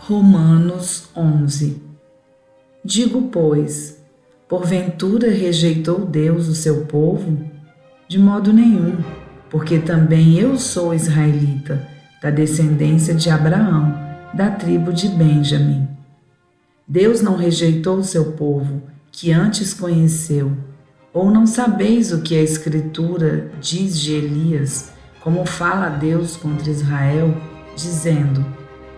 Romanos 11. Digo, pois, porventura rejeitou Deus o seu povo? De modo nenhum, porque também eu sou israelita, da descendência de Abraão, da tribo de Benjamim. Deus não rejeitou o seu povo, que antes conheceu. Ou não sabeis o que a Escritura diz de Elias, como fala Deus contra Israel, dizendo: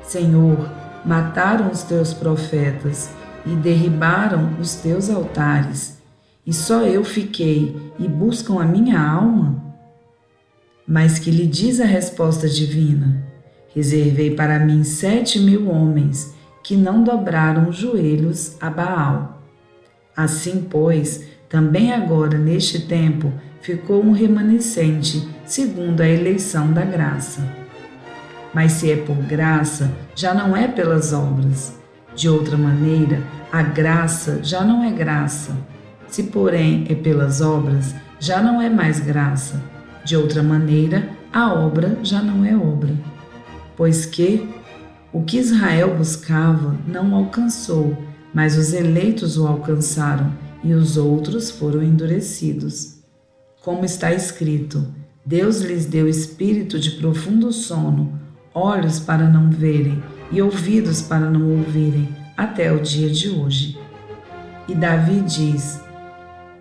Senhor, mataram os teus profetas e derribaram os teus altares, e só eu fiquei e buscam a minha alma? Mas que lhe diz a resposta divina? Reservei para mim 7.000 homens que não dobraram os joelhos a Baal. Assim, pois, também agora neste tempo ficou um remanescente segundo a eleição da graça. Mas se é por graça, já não é pelas obras. De outra maneira, a graça já não é graça. Se, porém, é pelas obras, já não é mais graça. De outra maneira, a obra já não é obra. Pois que o que Israel buscava não o alcançou, mas os eleitos o alcançaram, e os outros foram endurecidos. Como está escrito: Deus lhes deu espírito de profundo sono, olhos para não verem e ouvidos para não ouvirem, até o dia de hoje. E Davi diz: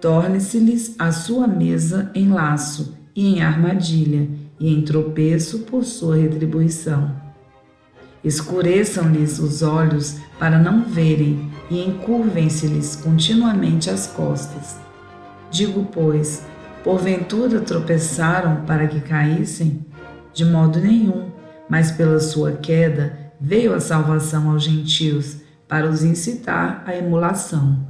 torne-se-lhes a sua mesa em laço e em armadilha, e em tropeço por sua retribuição. Escureçam-lhes os olhos para não verem, e encurvem-se-lhes continuamente as costas. Digo, pois, porventura tropeçaram para que caíssem? De modo nenhum, mas pela sua queda veio a salvação aos gentios, para os incitar à emulação.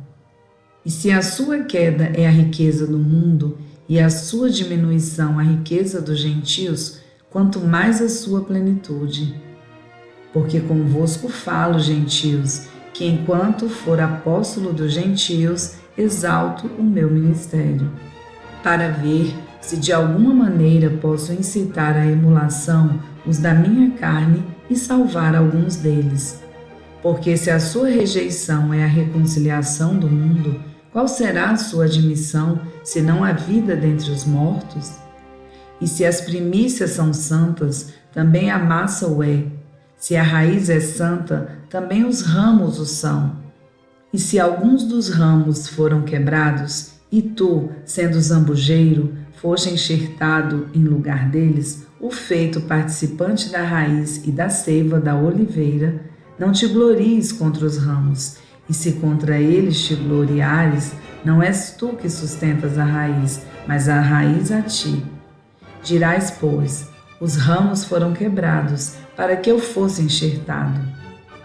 E se a sua queda é a riqueza do mundo, e a sua diminuição a riqueza dos gentios, quanto mais a sua plenitude. Porque convosco falo, gentios, que enquanto for apóstolo dos gentios, exalto o meu ministério, para ver se de alguma maneira posso incitar à emulação os da minha carne e salvar alguns deles. Porque se a sua rejeição é a reconciliação do mundo, qual será a sua admissão, senão a vida dentre os mortos? E se as primícias são santas, também a massa o é. Se a raiz é santa, também os ramos o são. E se alguns dos ramos foram quebrados, e tu, sendo zambujeiro, foste enxertado em lugar deles, o feito participante da raiz e da seiva da oliveira, não te glories contra os ramos, e se contra eles te gloriares, não és tu que sustentas a raiz, mas a raiz a ti. Dirás, pois, os ramos foram quebrados, para que eu fosse enxertado.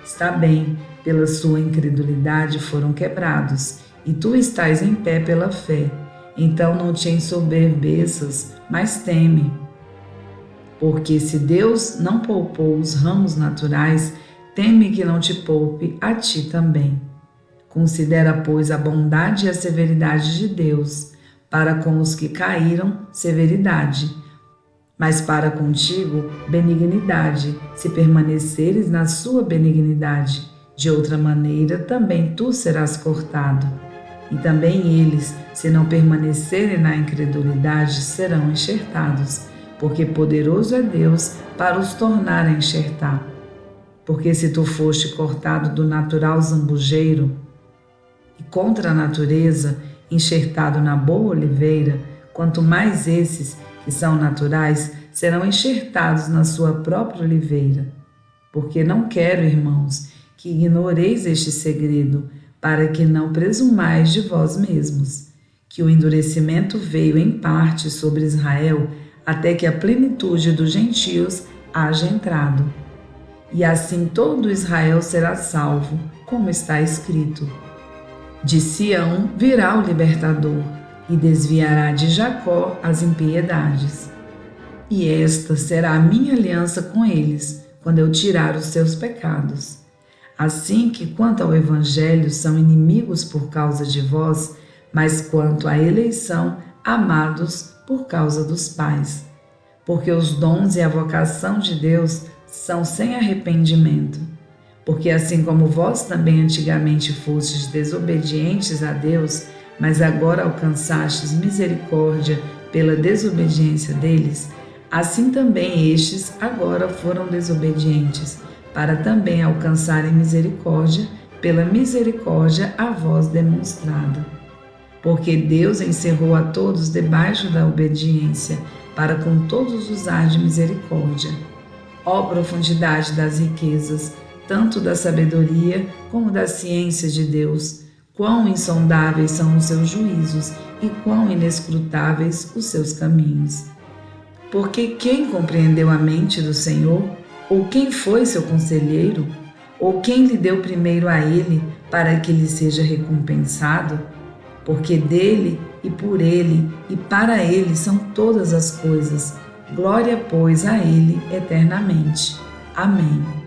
Está bem, pela sua incredulidade foram quebrados, e tu estás em pé pela fé. Então não te ensoberbeças, mas teme. Porque se Deus não poupou os ramos naturais, teme que não te poupe a ti também. Considera, pois, a bondade e a severidade de Deus, para com os que caíram, severidade, mas para contigo, benignidade, se permaneceres na sua benignidade. De outra maneira, também tu serás cortado. E também eles, se não permanecerem na incredulidade, serão enxertados, porque poderoso é Deus para os tornar a enxertar. Porque se tu foste cortado do natural zambujeiro, e contra a natureza, enxertado na boa oliveira, quanto mais esses, que são naturais, serão enxertados na sua própria oliveira. Porque não quero, irmãos, que ignoreis este segredo, para que não presumais de vós mesmos, que o endurecimento veio em parte sobre Israel, até que a plenitude dos gentios haja entrado. E assim todo Israel será salvo, como está escrito: de Sião virá o libertador, e desviará de Jacó as impiedades. E esta será a minha aliança com eles, quando eu tirar os seus pecados. Assim que quanto ao Evangelho são inimigos por causa de vós, mas quanto à eleição, amados por causa dos pais. Porque os dons e a vocação de Deus são sem arrependimento. Porque assim como vós também antigamente fostes desobedientes a Deus, mas agora alcançastes misericórdia pela desobediência deles, assim também estes agora foram desobedientes, para também alcançarem misericórdia pela misericórdia a vós demonstrada. Porque Deus encerrou a todos debaixo da obediência, para com todos usar de misericórdia. Ó profundidade das riquezas, tanto da sabedoria como da ciência de Deus, quão insondáveis são os seus juízos e quão inescrutáveis os seus caminhos. Porque quem compreendeu a mente do Senhor? Ou quem foi seu conselheiro? Ou quem lhe deu primeiro a ele, para que lhe seja recompensado? Porque dele e por ele e para ele são todas as coisas. Glória, pois, a ele eternamente. Amém.